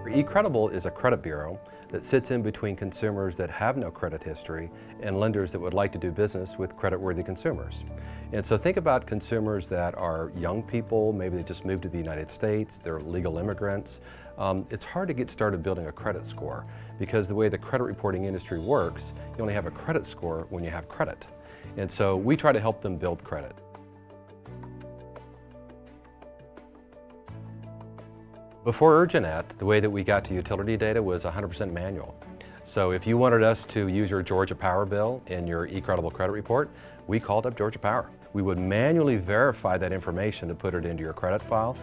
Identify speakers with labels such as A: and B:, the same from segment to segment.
A: eCredable is a credit bureau that sits in between consumers that have no credit history and lenders that would like to do business with creditworthy consumers. And so think about consumers that are young people, maybe they just moved to the United States, they're legal immigrants. It's hard to get started building a credit score because the way the credit reporting industry works, you only have a credit score when you have credit. And so we try to help them build credit. Before Urjanet, the way that we got to utility data was 100% manual. So if you wanted us to use your Georgia Power bill in your eCredable credit report, we called up Georgia Power. We would manually verify that information to put it into your credit file,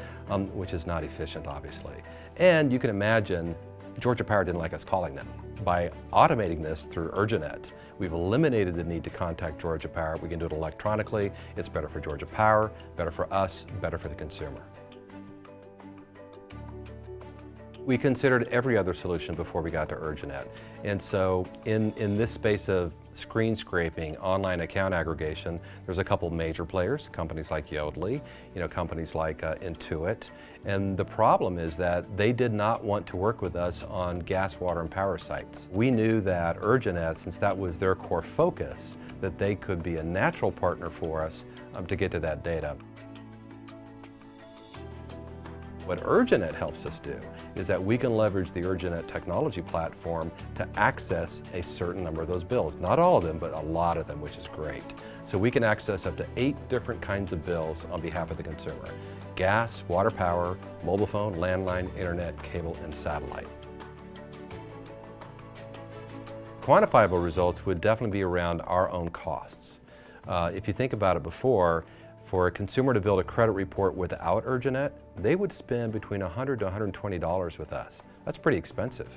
A: which is not efficient, obviously. And you can imagine Georgia Power didn't like us calling them. By automating this through Urjanet, we've eliminated the need to contact Georgia Power. We can do it electronically. It's better for Georgia Power, better for us, better for the consumer. We considered every other solution before we got to Urjanet. And so in this space of screen scraping, online account aggregation, there's a couple major players, companies like Yodlee, companies like Intuit. And the problem is that they did not want to work with us on gas, water, and power sites. We knew that Urjanet, since that was their core focus, that they could be a natural partner for us to get to that data. What Urjanet helps us do is that we can leverage the Urjanet technology platform to access a certain number of those bills. Not all of them, but a lot of them, which is great. So we can access up to 8 different kinds of bills on behalf of the consumer. Gas, water, power, mobile phone, landline, internet, cable, and satellite. Quantifiable results would definitely be around our own costs. If you think about it before, for a consumer to build a credit report without Urjanet, they would spend between $100 to $120 with us. That's pretty expensive.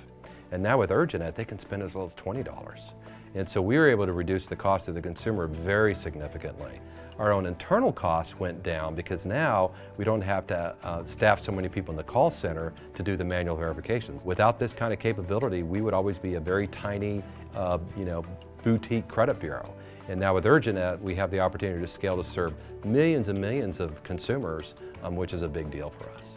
A: And now with Urjanet, they can spend as little as $20. And so we were able to reduce the cost to the consumer very significantly. Our own internal costs went down because now we don't have to staff so many people in the call center to do the manual verifications. Without this kind of capability, we would always be a very tiny, boutique credit bureau. And now with Urjanet, we have the opportunity to scale to serve millions and millions of consumers, which is a big deal for us.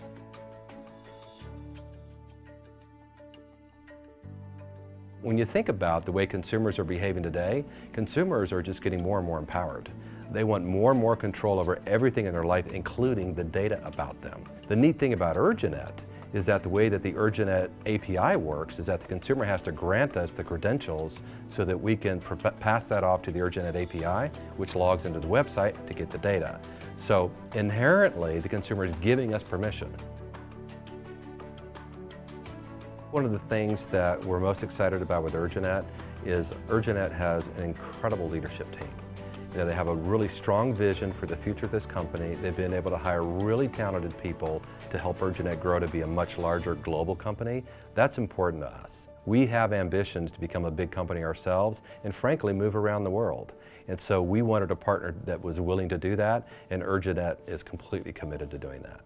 A: When you think about the way consumers are behaving today, consumers are just getting more and more empowered. They want more and more control over everything in their life, including the data about them. The neat thing about Urjanet is that the way that the Urjanet API works is that the consumer has to grant us the credentials so that we can pass that off to the Urjanet API, which logs into the website to get the data. So inherently, the consumer is giving us permission. One of the things that we're most excited about with Urjanet is Urjanet has an incredible leadership team. They have a really strong vision for the future of this company. They've been able to hire really talented people to help Urjanet grow to be a much larger global company. That's important to us. We have ambitions to become a big company ourselves and frankly move around the world. And so we wanted a partner that was willing to do that, and Urjanet is completely committed to doing that.